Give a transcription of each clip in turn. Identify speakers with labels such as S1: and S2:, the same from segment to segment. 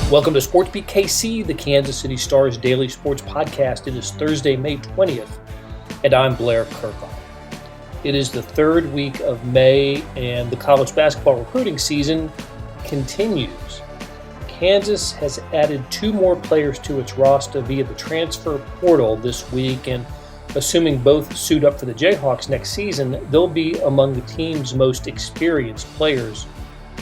S1: Welcome to SportsBeat KC, the Kansas City Star's daily sports podcast. It is Thursday, May 20th, and I'm Blair Kerkhoff. It is the third week of May, and the college basketball recruiting season continues. Kansas has added 2 more players to its roster via the transfer portal this week, and assuming both suit up for the Jayhawks next season, they'll be among the team's most experienced players.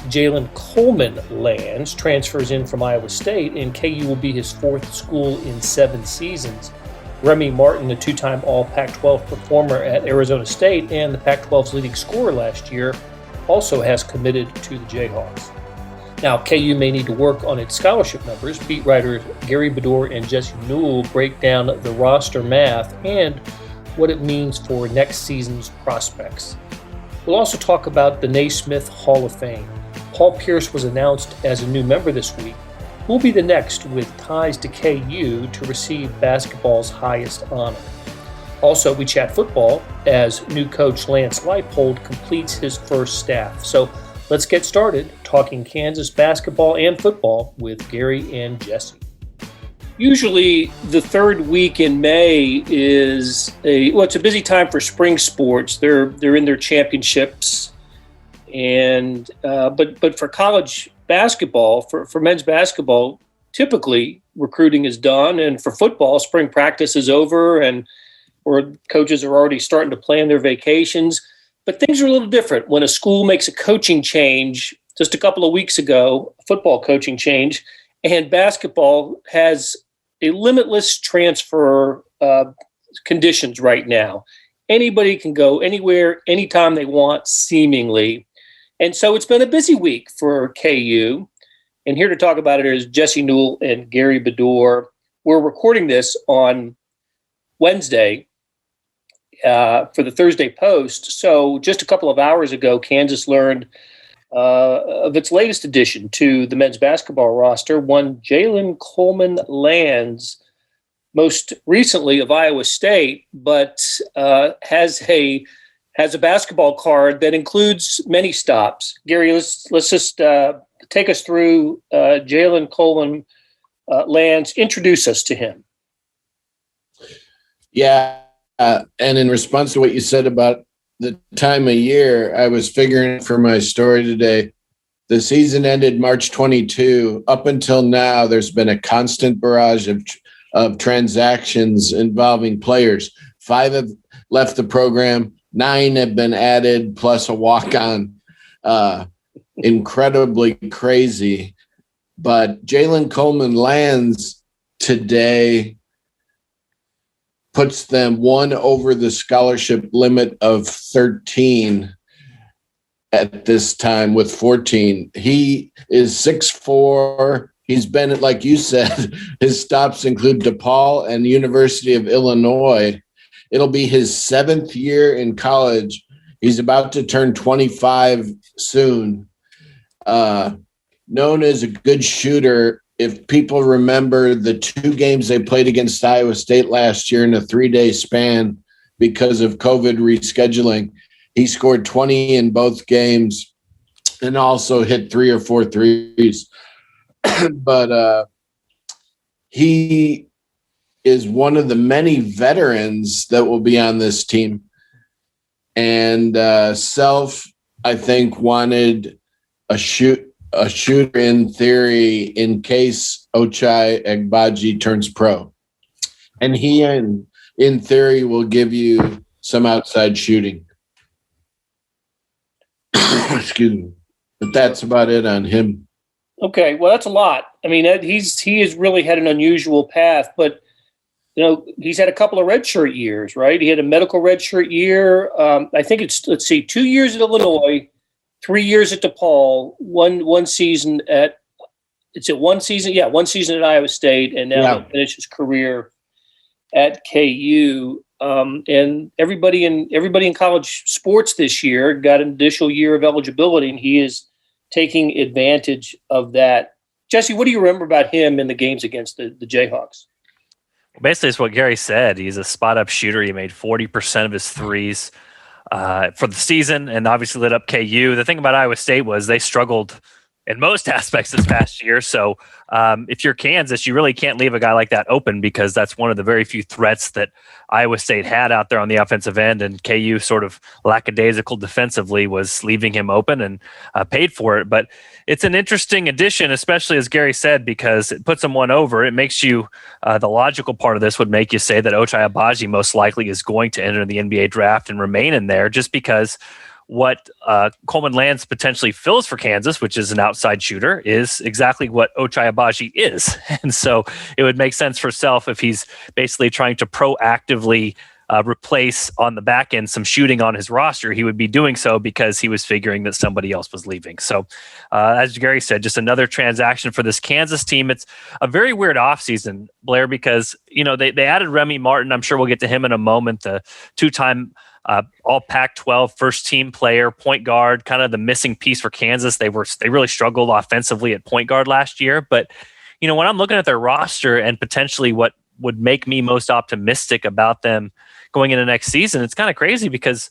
S1: Jalen Coleman-Lands transfers in from Iowa State, and KU will be his 4th school in 7 seasons. Remy Martin, a 2-time All-Pac-12 performer at Arizona State and the Pac-12's leading scorer last year, also has committed to the Jayhawks. Now, KU may need to work on its scholarship numbers. Beat writers Gary Bedore and Jesse Newell break down the roster math and what it means for next season's prospects. We'll also talk about the Naismith Hall of Fame. Paul Pierce was announced as a new member this week. Who will be the next with ties to KU to receive basketball's highest honor? Also, we chat football as new coach Lance Liepold completes his first staff. So let's get started talking Kansas basketball and football with Gary and Jesse. Usually the third week in May is it's a busy time for spring sports. They're in their championships. And but for college basketball, for men's basketball, typically recruiting is done, and for football, spring practice is over, or coaches are already starting to plan their vacations. But things are a little different when a school makes a coaching change just a couple of weeks ago, a football coaching change, and basketball has a limitless transfer conditions right now. Anybody can go anywhere, anytime they want, seemingly. And so it's been a busy week for KU. And here to talk about it is Jesse Newell and Gary Bedore. We're recording this on Wednesday for the Thursday Post. So just a couple of hours ago, Kansas learned of its latest addition to the men's basketball roster, one Jalen Coleman-Lands, most recently of Iowa State, but has a basketball card that includes many stops. Gary, let's just take us through Jalen Coleman-Lands. Introduce us to him.
S2: Yeah, and in response to what you said about the time of year, I was figuring for my story today. The season ended March 22. Up until now, there's been a constant barrage of transactions involving players. 5 have left the program. 9 have been added, plus a walk-on. Incredibly crazy. But Jalen Coleman-Lands today puts them 1 over the scholarship limit of 13 at this time with 14. He is 6'4". He's been, like you said, his stops include DePaul and the University of Illinois. It'll be his 7th year in college. He's about to turn 25 soon. Known as a good shooter, if people remember the 2 games they played against Iowa State last year in a 3-day span because of COVID rescheduling, he scored 20 in both games and also hit 3 or 4 threes. But he is one of the many veterans that will be on this team. And Self, I think, wanted a shooter in theory in case Ochai Agbaji turns pro. And he, in theory, will give you some outside shooting. Excuse me. But that's about it on him.
S1: Okay, well, that's a lot. I mean, he has really had an unusual path, but he's had a couple of redshirt years, right? He had a medical redshirt year. I think it's 2 years at Illinois, 3 years at DePaul, one season at one season at Iowa State, and now he finished his career at KU. And everybody in college sports this year got an additional year of eligibility, and he is taking advantage of that. Jesse, what do you remember about him in the games against the Jayhawks?
S3: Basically, it's what Gary said. He's a spot-up shooter. He made 40% of his threes for the season and obviously lit up KU. The thing about Iowa State was they struggled in most aspects this past year. So if you're Kansas, you really can't leave a guy like that open, because that's one of the very few threats that Iowa State had out there on the offensive end, and KU sort of lackadaisical defensively was leaving him open and paid for it. But it's an interesting addition, especially as Gary said, because it puts him one over. It makes you the logical part of this would make you say that Ochai Agbaji most likely is going to enter the NBA draft and remain in there, just because what Coleman-Lands potentially fills for Kansas, which is an outside shooter, is exactly what Ochai Agbaji is. And so it would make sense for Self if he's basically trying to proactively replace on the back end some shooting on his roster. He would be doing so because he was figuring that somebody else was leaving. So as Gary said, just another transaction for this Kansas team. It's a very weird offseason, Blair, because they added Remy Martin. I'm sure we'll get to him in a moment, the two-time all Pac-12 first team player, point guard, kind of the missing piece for Kansas. They really struggled offensively at point guard last year. But, when I'm looking at their roster and potentially what would make me most optimistic about them going into next season, it's kind of crazy, because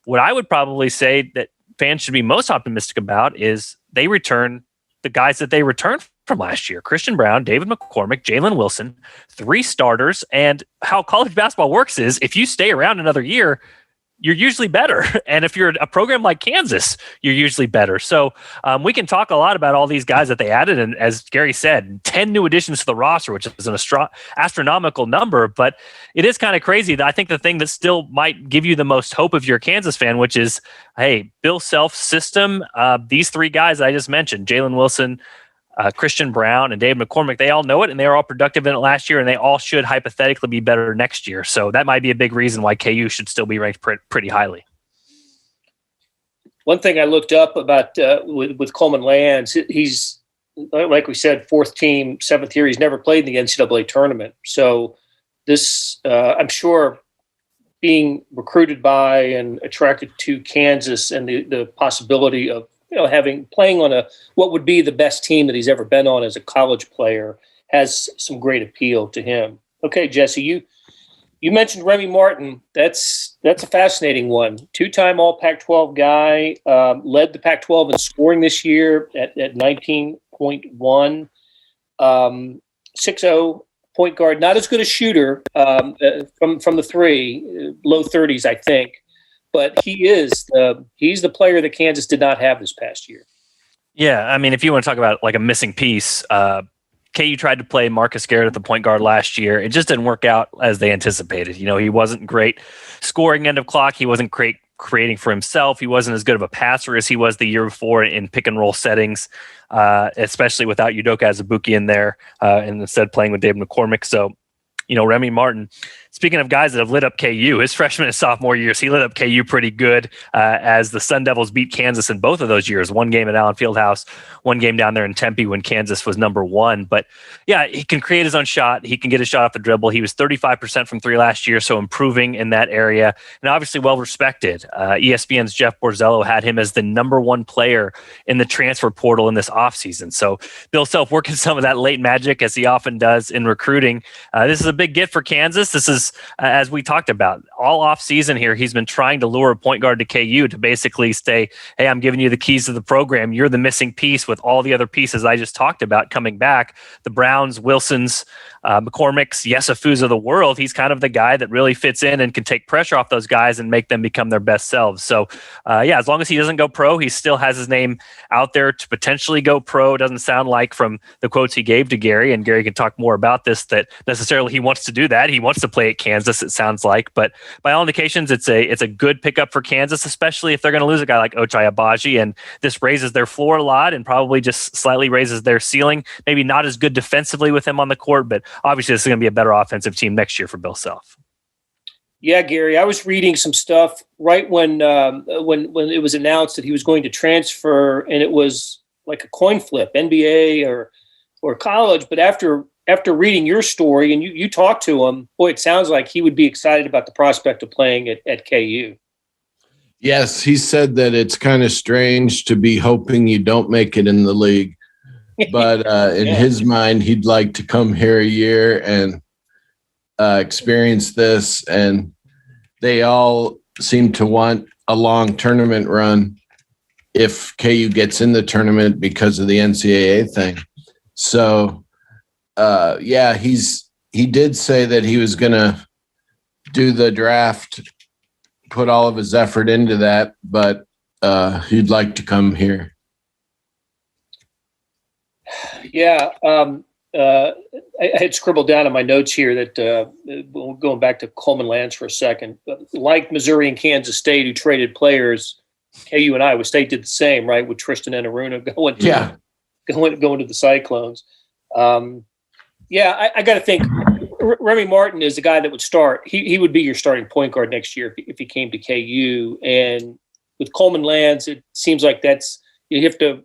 S3: what I would probably say that fans should be most optimistic about is they return the guys that they returned from last year: Christian Brown, David McCormick, Jalen Wilson, 3 starters. And how college basketball works is if you stay around another year, you're usually better. And if you're a program like Kansas, you're usually better. So we can talk a lot about all these guys that they added. And as Gary said, 10 new additions to the roster, which is an astronomical number. But it is kind of crazy that I think the thing that still might give you the most hope if you're a Kansas fan, which is, hey, Bill Self's system, these 3 guys I just mentioned, Jalen Wilson, Christian Brown, and Dave McCormick, they all know it, and they were all productive in it last year, and they all should hypothetically be better next year. So that might be a big reason why KU should still be ranked pretty highly.
S1: One thing I looked up about with Coleman-Lands, he's, like we said, 4th team, 7th year. He's never played in the NCAA tournament. So this, I'm sure, being recruited by and attracted to Kansas and the possibility of playing on what would be the best team that he's ever been on as a college player has some great appeal to him. Okay, Jesse, you mentioned Remy Martin. That's a fascinating one. 2-time All Pac-12 guy, led the Pac-12 in scoring this year at 19.1, 6'0", point guard. Not as good a shooter from the 3, low 30s, I think. But he's the player that Kansas did not have this past year.
S3: Yeah, I mean, if you want to talk about like a missing piece, KU tried to play Marcus Garrett at the point guard last year. It just didn't work out as they anticipated. He wasn't great scoring end of clock. He wasn't great creating for himself. He wasn't as good of a passer as he was the year before in pick and roll settings, especially without Udoka Azubuike in there, and instead playing with David McCormick. So, Remy Martin, speaking of guys that have lit up KU, his freshman and sophomore years, he lit up KU pretty good as the Sun Devils beat Kansas in both of those years. 1 game at Allen Fieldhouse, 1 game down there in Tempe when Kansas was number 1. But yeah, he can create his own shot. He can get a shot off the dribble. He was 35% from 3 last year, so improving in that area. And obviously well respected. ESPN's Jeff Borzello had him as the number 1 player in the transfer portal in this offseason. So Bill Self working some of that late magic, as he often does in recruiting. This is a big get for Kansas. This is, as we talked about, all off season here, he's been trying to lure a point guard to KU to basically say, hey, I'm giving you the keys to the program. You're the missing piece with all the other pieces I just talked about coming back. The Browns, Wilsons, McCormick's, Yesafus of the world. He's kind of the guy that really fits in and can take pressure off those guys and make them become their best selves. So as long as he doesn't go pro, he still has his name out there to potentially go pro. It doesn't sound like, from the quotes he gave to Gary, and Gary can talk more about this, that necessarily he wants to do that. He wants to play at Kansas, it sounds like. But by all indications, it's a good pickup for Kansas, especially if they're going to lose a guy like Ochai Agbaji. And this raises their floor a lot and probably just slightly raises their ceiling. Maybe not as good defensively with him on the court, but obviously this is going to be a better offensive team next year for Bill Self.
S1: Yeah, Gary, I was reading some stuff right when it was announced that he was going to transfer, and it was like a coin flip, NBA or college. But after reading your story and you talked to him, boy, it sounds like he would be excited about the prospect of playing at KU.
S2: Yes, he said that it's kind of strange to be hoping you don't make it in the league. But in his mind, he'd like to come here a year and experience this. And they all seem to want a long tournament run if KU gets in the tournament because of the NCAA thing. So, he did say that he was going to do the draft, put all of his effort into that, but he'd like to come here.
S1: Yeah. I had scribbled down in my notes here that going back to Coleman-Lands for a second, like Missouri and Kansas State, who traded players, KU and Iowa State did the same, right? With Tristan and Aruna going to the Cyclones. I got to think Remy Martin is the guy that would start. He would be your starting point guard next year if he came to KU. And with Coleman-Lands, it seems like you have to,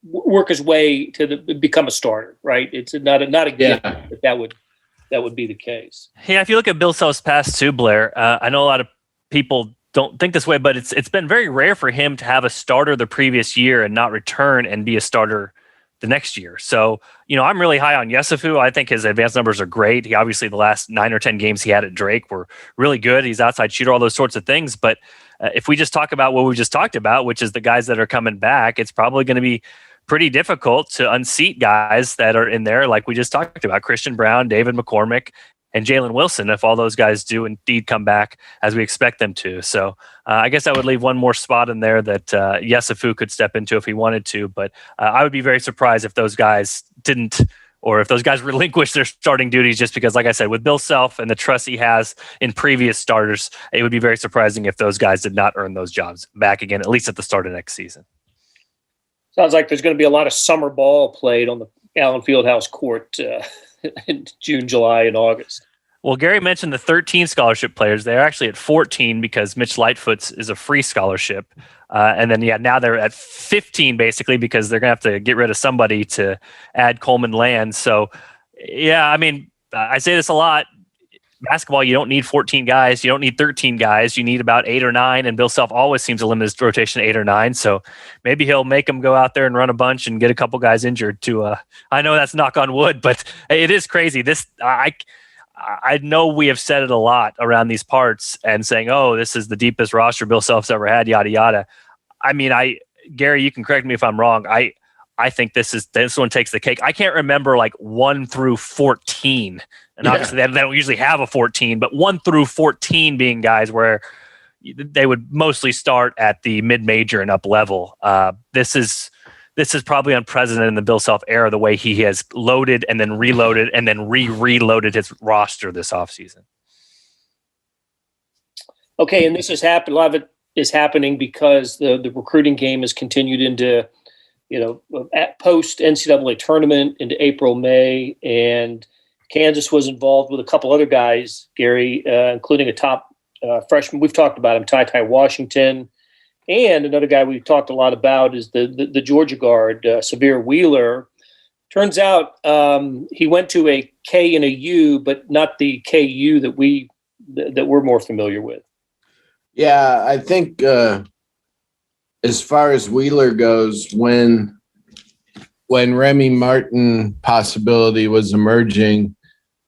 S1: work his way to become a starter, right? It's not a given that would be the case.
S3: Yeah, if you look at Bill Self's past too, Blair, I know a lot of people don't think this way, but it's been very rare for him to have a starter the previous year and not return and be a starter the next year. So, I'm really high on Yesufu. I think his advanced numbers are great. He obviously the last 9 or 10 games he had at Drake were really good. He's outside shooter, all those sorts of things. But if we just talk about what we just talked about, which is the guys that are coming back, it's probably going to be pretty difficult to unseat guys that are in there, like we just talked about, Christian Brown, David McCormick, and Jalen Wilson, if all those guys do indeed come back as we expect them to. So I guess I would leave one more spot in there that Yesufu could step into if he wanted to, but I would be very surprised if those guys didn't, or if those guys relinquish their starting duties, just because, like I said, with Bill Self and the trust he has in previous starters, it would be very surprising if those guys did not earn those jobs back again, at least at the start of next season.
S1: Sounds like there's going to be a lot of summer ball played on the Allen Fieldhouse court in June, July, and August.
S3: Well, Gary mentioned the 13 scholarship players. They're actually at 14 because Mitch Lightfoot's is a free scholarship. And then, now they're at 15 basically because they're going to have to get rid of somebody to add Coleman-Lands. So, I say this a lot. Basketball, you don't need 14 guys. You don't need 13 guys. You need about 8 or 9. And Bill Self always seems to limit his rotation to 8 or 9. So maybe he'll make them go out there and run a bunch and get a couple guys injured too. I know that's knock on wood, but it is crazy. I know we have said it a lot around these parts and saying, oh, this is the deepest roster Bill Self's ever had, yada, yada. Gary, you can correct me if I'm wrong. I think this one takes the cake. I can't remember 1 through 14. And obviously they don't usually have a 14, but 1 through 14 being guys where they would mostly start at the mid-major and up level. This is probably unprecedented in the Bill Self era, the way he has loaded and then reloaded and then reloaded his roster this offseason.
S1: Okay, and this has happened. A lot of it is happening because the recruiting game has continued into, at post NCAA tournament into April, May, and Kansas was involved with a couple other guys, Gary, including a top freshman. We've talked about him, Ty Washington, and another guy we've talked a lot about is the Georgia guard, Severe Wheeler. Turns out he went to a K and a U, but not the KU that we're more familiar with.
S2: Yeah, I think as far as Wheeler goes, when Remy Martin possibility was emerging,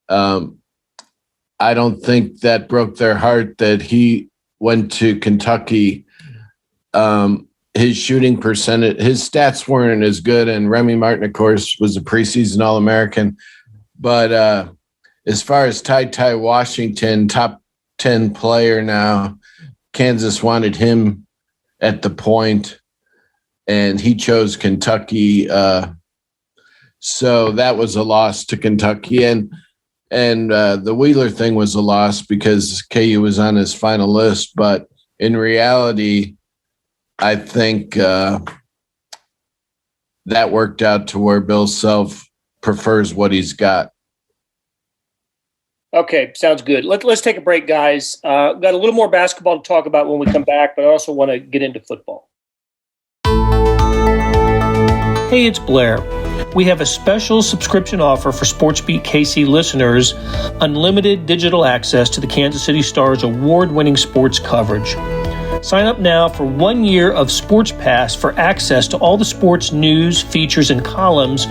S2: I don't think that broke their heart that he went to Kentucky. His shooting percentage, his stats weren't as good, and Remy Martin, of course, was a preseason All-American. But as far as Ty Washington, top 10 player now, Kansas wanted him at the point, and he chose Kentucky. So that was a loss to Kentucky. And the Wheeler thing was a loss because KU was on his final list. But in reality, I think that worked out to where Bill Self prefers what he's got.
S1: Okay, sounds good. Let's take a break, guys. Got a little more basketball to talk about when we come back, but I also want to get into football. Hey, it's Blair. We have a special subscription offer for SportsBeat KC listeners, unlimited digital access to the Kansas City Star's award-winning sports coverage. Sign up now for 1 year of Sports Pass for access to all the sports news, features, and columns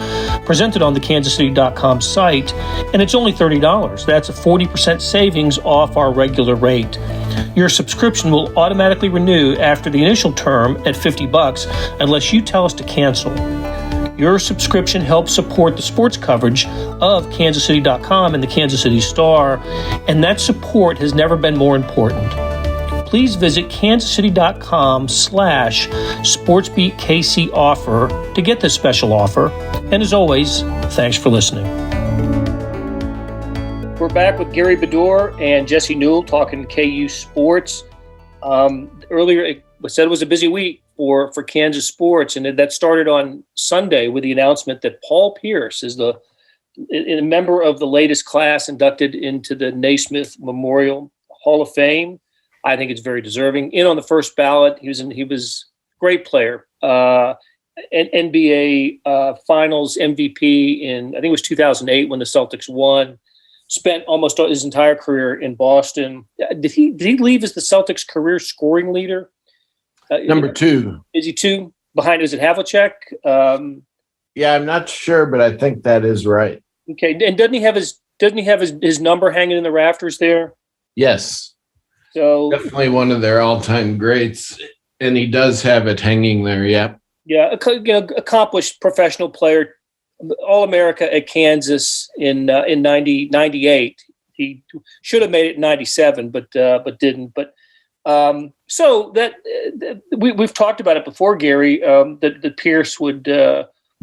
S1: presented on the kansascity.com site, and it's only $30. That's a 40% savings off our regular rate. Your subscription will automatically renew after the initial term at $50 unless you tell us to cancel. Your subscription helps support the sports coverage of KansasCity.com and the Kansas City Star, and that support has never been more important. Please visit KansasCity.com/SportsBeat KC offer to get this special offer. And as always, thanks for listening. We're back with Gary Bedore and Jesse Newell talking KU sports. Earlier, it said it was a busy week for Kansas sports, and that started on Sunday with the announcement that Paul Pierce is a member of the latest class inducted into the Naismith Memorial Hall of Fame. I think it's very deserving. In on the first ballot, he was a great player, NBA Finals MVP in I think it was 2008 when the Celtics won. Spent almost his entire career in Boston. Did he leave as the Celtics career scoring leader?
S2: Number 2.
S1: Is he 2 behind? Is it Havlicek?
S2: Yeah, I'm not sure, but I think that is right.
S1: Okay, and doesn't he have his number hanging in the rafters there?
S2: Yes.
S1: So
S2: definitely one of their all-time greats, and he does have it hanging there. Yeah. Yeah,
S1: accomplished professional player, All-America at Kansas in 98. He should have made it in 97, but didn't. But so that we've talked about it before, Gary. That Pierce would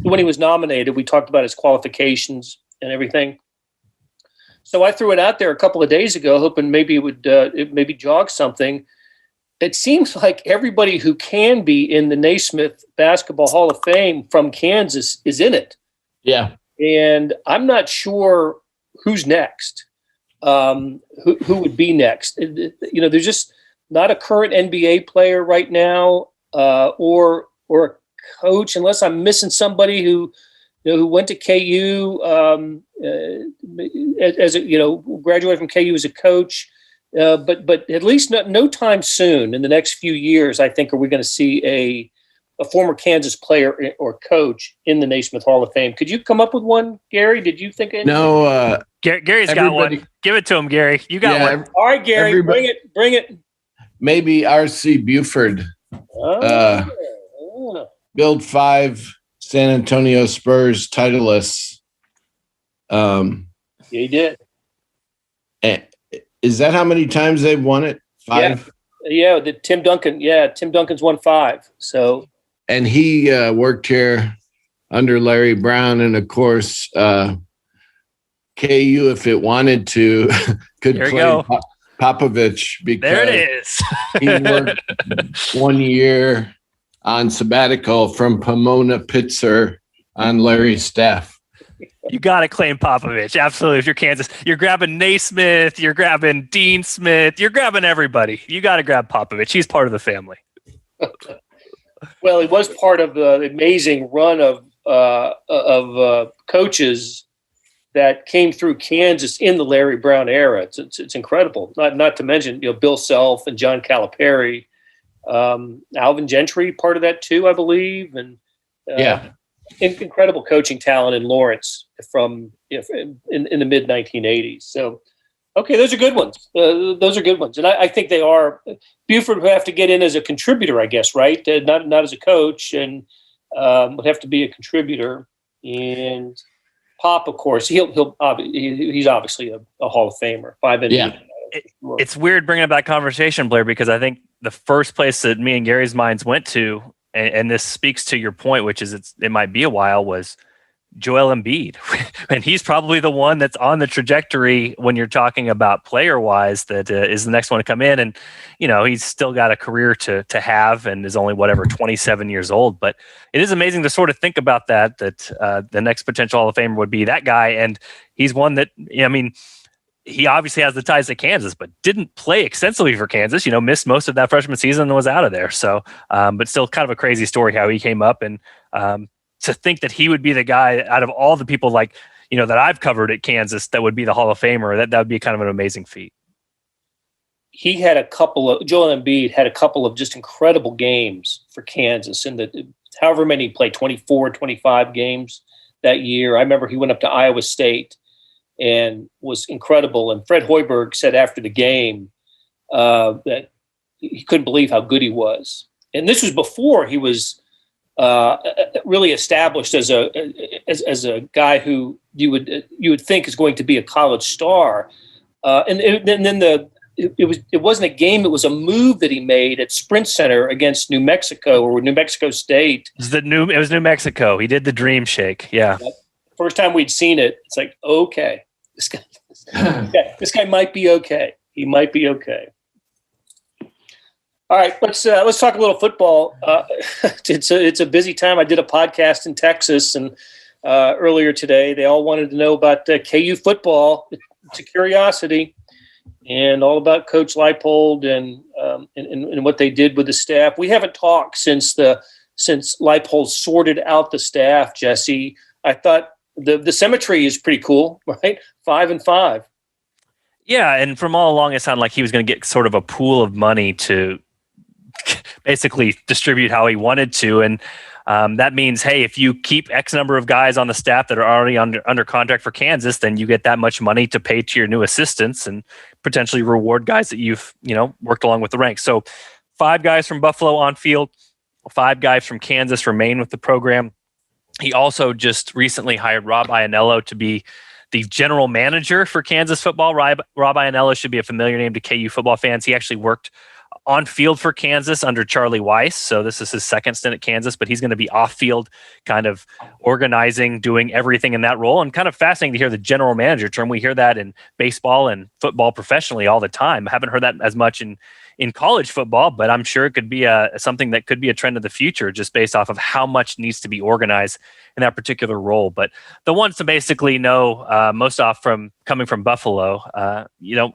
S1: when he was nominated, we talked about his qualifications and everything. So I threw it out there a couple of days ago, hoping maybe it would maybe jog something. It seems like everybody who can be in the Naismith Basketball Hall of Fame from Kansas is in it.
S2: Yeah.
S1: And I'm not sure who's next, who would be next. There's just not a current NBA player right now or a coach, unless I'm missing somebody who went to KU graduated from KU as a coach. But at least no time soon in the next few years, I think, are we going to see a former Kansas player or coach in the Naismith Hall of Fame. Could you come up with one, Gary? Did you think of anything?
S2: No.
S3: Gary's got one. Give it to him, Gary. You got one.
S1: All right, Gary, bring it.
S2: Maybe R.C. Buford. Build 5 San Antonio Spurs titleists.
S1: Yeah, he did.
S2: Is that how many times they've won it? 5?
S1: Yeah, Tim Duncan. Yeah, Tim Duncan's won 5. So,
S2: and he worked here under Larry Brown, and of course, KU, if it wanted to, could play Popovich because
S3: there it is.
S2: He worked 1 year on sabbatical from Pomona Pitzer on Larry's staff.
S3: You got to claim Popovich. Absolutely. If you're Kansas, you're grabbing Naismith, you're grabbing Dean Smith, you're grabbing everybody. You got to grab Popovich. He's part of the family.
S1: Well, he was part of the amazing run of coaches that came through Kansas in the Larry Brown era. It's incredible. Not to mention Bill Self and John Calipari, Alvin Gentry, part of that too, I believe, and incredible coaching talent in Lawrence from in the mid 1980s. So, okay, those are good ones. And I think they are. Buford would have to get in as a contributor, I guess, right? Not as a coach, and would have to be a contributor. And Pop, of course, he's obviously a Hall of Famer. 5 NBA.
S2: Yeah.
S3: It's weird bringing up that conversation, Blair, because I think the first place that me and Gary's minds went to, and this speaks to your point, which is it might be a while, was Joel Embiid. And he's probably the one that's on the trajectory when you're talking about player-wise that is the next one to come in. And, he's still got a career to have and is only, 27 years old. But it is amazing to sort of think about that the next potential Hall of Famer would be that guy. And he's one that, he obviously has the ties to Kansas, but didn't play extensively for Kansas, missed most of that freshman season and was out of there. So, but still kind of a crazy story how he came up. And to think that he would be the guy out of all the people that I've covered at Kansas that would be the Hall of Famer, that would be kind of an amazing feat. Joel Embiid had a couple of just incredible games for Kansas in however many he played, 24, 25 games that year. I remember he went up to Iowa State and was incredible. And Fred Hoiberg said after the game,
S1: that he couldn't believe how good he was. And this was before he was really established as a guy who you would think is going to be a college star. And then it wasn't a game; it was a move that he made at Sprint Center against New Mexico or New Mexico State.
S3: It was New Mexico. He did the dream shake. Yeah.
S1: First time we'd seen it, it's like, okay, this guy might be okay. He might be okay. All right, let's talk a little football. It's a busy time. I did a podcast in Texas, and earlier today, they all wanted to know about KU football. It's a curiosity, and all about Coach Liepold and what they did with the staff. We haven't talked since Leipold sorted out the staff. Jesse, I thought the symmetry is pretty cool, right? 5-5.
S3: Yeah, and from all along, it sounded like he was going to get sort of a pool of money to basically distribute how he wanted to. And that means, hey, if you keep X number of guys on the staff that are already under contract for Kansas, then you get that much money to pay to your new assistants and potentially reward guys that you've, worked along with the ranks. So 5 guys from Buffalo on field, 5 guys from Kansas remain with the program. He also just recently hired Rob Ianello to be the general manager for Kansas football. Rob Ianello should be a familiar name to KU football fans. He actually worked on field for Kansas under Charlie Weiss. So this is his second stint at Kansas, but he's going to be off field kind of organizing, doing everything in that role. And kind of fascinating to hear the general manager term. We hear that in baseball and football professionally all the time. I haven't heard that as much in college football, but I'm sure it could be something that could be a trend of the future just based off of how much needs to be organized in that particular role. But the ones to basically know most off from coming from Buffalo,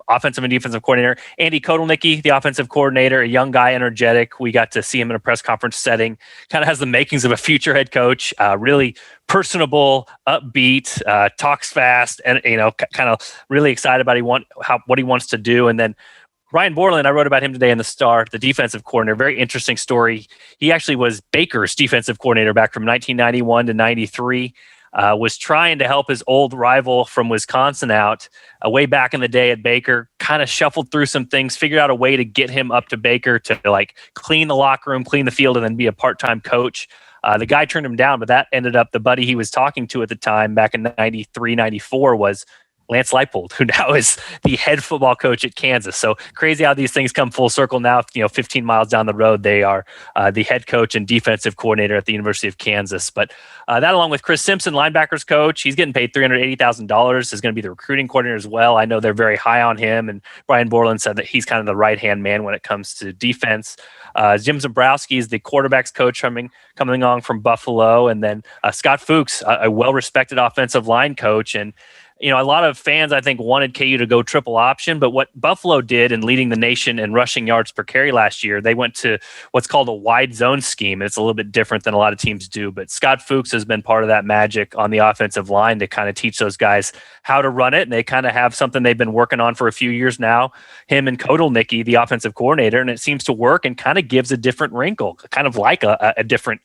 S3: offensive and defensive coordinator, Andy Kotelnicki, the offensive coordinator, a young guy, energetic. We got to see him in a press conference setting, kind of has the makings of a future head coach, really personable, upbeat, talks fast, and, kind of really excited about what he wants to do. And then Ryan Borland, I wrote about him today in the Star, the defensive coordinator. Very interesting story. He actually was Baker's defensive coordinator back from 1991 to 93. Was trying to help his old rival from Wisconsin out way back in the day at Baker. Kind of shuffled through some things, figured out a way to get him up to Baker to clean the locker room, clean the field, and then be a part-time coach. The guy turned him down, but that ended up the buddy he was talking to at the time back in 93, 94 was Lance Liepold, who now is the head football coach at Kansas. So crazy how these things come full circle now. 15 miles down the road, they are the head coach and defensive coordinator at the University of Kansas. But that, along with Chris Simpson, linebackers coach, he's getting paid $380,000. Is going to be the recruiting coordinator as well. I know they're very high on him. And Brian Borland said that he's kind of the right-hand man when it comes to defense. Jim Zabrowski is the quarterbacks coach coming along from Buffalo. And then Scott Fuchs, a well-respected offensive line coach. And a lot of fans, I think, wanted KU to go triple option, but what Buffalo did in leading the nation in rushing yards per carry last year, they went to what's called a wide zone scheme. It's a little bit different than a lot of teams do, but Scott Fuchs has been part of that magic on the offensive line to kind of teach those guys how to run it, and they kind of have something they've been working on for a few years now, him and Kotelnicki, the offensive coordinator, and it seems to work and kind of gives a different wrinkle, kind of like a different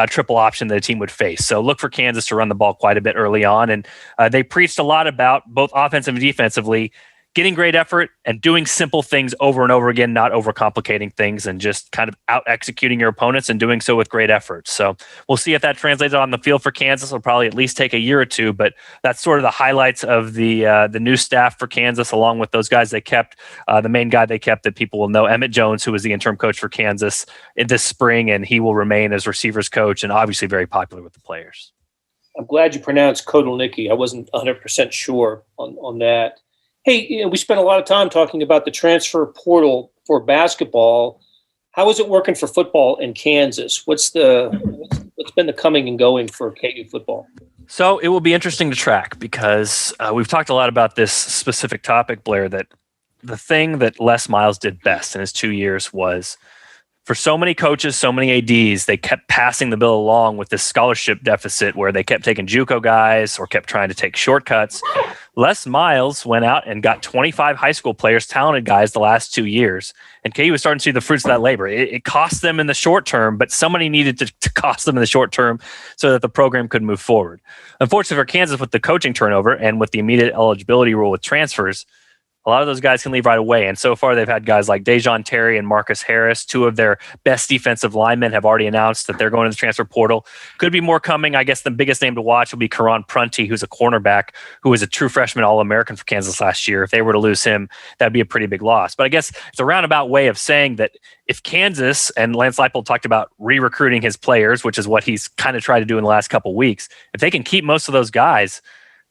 S3: triple option that a team would face. So look for Kansas to run the ball quite a bit early on, and they preached a lot about both offensive and defensively, getting great effort and doing simple things over and over again, not overcomplicating things and just kind of out executing your opponents and doing so with great effort. So we'll see if that translates on the field for Kansas. It'll probably at least take a year or two, but that's sort of the highlights of the new staff for Kansas, along with those guys they kept. The main guy they kept that people will know, Emmett Jones, who was the interim coach for Kansas in this spring, and he will remain as receivers coach and obviously very popular with the players.
S1: I'm glad you pronounced Kotelnicki. I wasn't 100% sure on that. Hey, we spent a lot of time talking about the transfer portal for basketball. How is it working for football in Kansas? What's been the coming and going for KU football?
S3: So it will be interesting to track because we've talked a lot about this specific topic, Blair, that the thing that Les Miles did best in his 2 years was, for so many coaches, so many ADs, they kept passing the bill along with this scholarship deficit where they kept taking JUCO guys or kept trying to take shortcuts. Les Miles went out and got 25 high school players, talented guys, the last 2 years. And KU was starting to see the fruits of that labor. It cost them in the short term, but somebody needed to cost them in the short term so that the program could move forward. Unfortunately for Kansas, with the coaching turnover and with the immediate eligibility rule with transfers, a lot of those guys can leave right away. And so far, they've had guys like Dejon Terry and Marcus Harris. Two of their best defensive linemen have already announced that they're going to the transfer portal. Could be more coming. I guess the biggest name to watch will be Karan Prunty, who's a cornerback who was a true freshman All-American for Kansas last year. If they were to lose him, that'd be a pretty big loss. But I guess it's a roundabout way of saying that if Kansas, and Lance Liepold talked about re-recruiting his players, which is what he's kind of tried to do in the last couple of weeks, if they can keep most of those guys,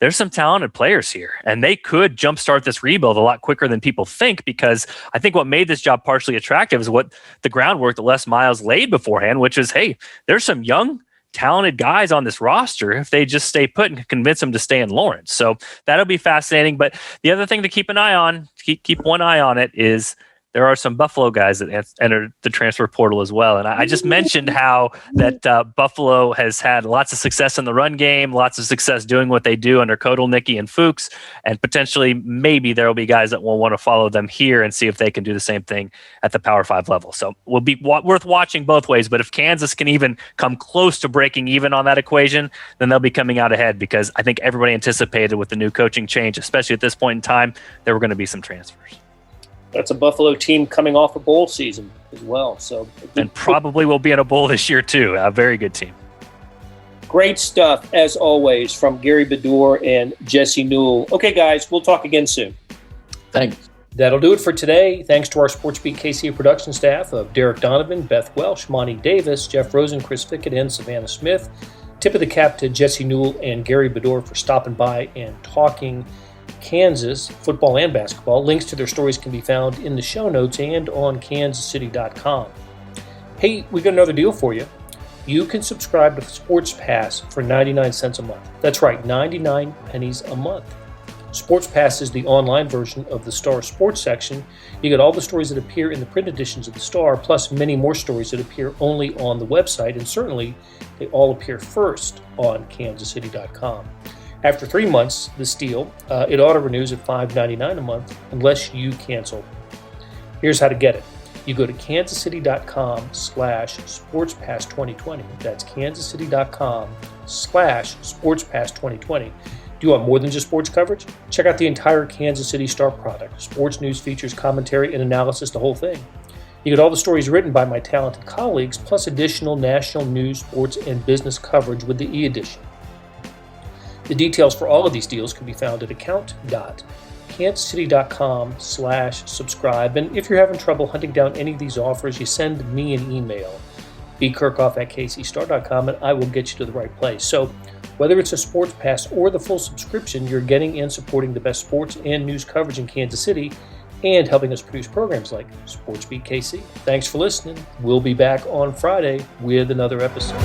S3: there's some talented players here, and they could jumpstart this rebuild a lot quicker than people think, because I think what made this job partially attractive is what the groundwork that Les Miles laid beforehand, which is, hey, there's some young, talented guys on this roster if they just stay put and convince them to stay in Lawrence. So that'll be fascinating. But the other thing to keep an eye on, keep one eye on it, is there are some Buffalo guys that entered the transfer portal as well. And I just mentioned how that Buffalo has had lots of success in the run game, lots of success doing what they do under Kotelnicki and Fuchs, and potentially maybe there will be guys that will want to follow them here and see if they can do the same thing at the Power 5 level. So will be worth watching both ways. But if Kansas can even come close to breaking even on that equation, then they'll be coming out ahead, because I think everybody anticipated with the new coaching change, especially at this point in time, there were going to be some transfers.
S1: That's a Buffalo team coming off a bowl season as well. And
S3: probably will be in a bowl this year too. A very good team.
S1: Great stuff, as always, from Gary Bedore and Jesse Newell. Okay, guys, we'll talk again soon.
S2: Thanks.
S1: That'll do it for today. Thanks to our SportsBeat KC production staff of Derek Donovan, Beth Welsh, Monty Davis, Jeff Rosen, Chris Fickett, and Savannah Smith. Tip of the cap to Jesse Newell and Gary Bedore for stopping by and talking Kansas football and basketball. Links to their stories can be found in the show notes and on kansascity.com. Hey, we got another deal for you. You can subscribe to Sports Pass for 99 cents a month. That's right, 99 pennies a month. Sports Pass is the online version of the Star Sports section. You get all the stories that appear in the print editions of the Star, plus many more stories that appear only on the website, and certainly they all appear first on kansascity.com. After 3 months, this deal, it auto-renews at $5.99 a month unless you cancel. Here's how to get it. You go to kansascity.com/sportspass2020. That's kansascity.com/sportspass2020. Do you want more than just sports coverage? Check out the entire Kansas City Star product. Sports news, features, commentary, and analysis, the whole thing. You get all the stories written by my talented colleagues, plus additional national news, sports, and business coverage with the e-edition. The details for all of these deals can be found at account.kansascity.com/subscribe. And if you're having trouble hunting down any of these offers, you send me an email, bkerkhoff@kcstar.com, and I will get you to the right place. So whether it's a sports pass or the full subscription, you're getting and supporting the best sports and news coverage in Kansas City and helping us produce programs like SportsBeat KC. Thanks for listening. We'll be back on Friday with another episode.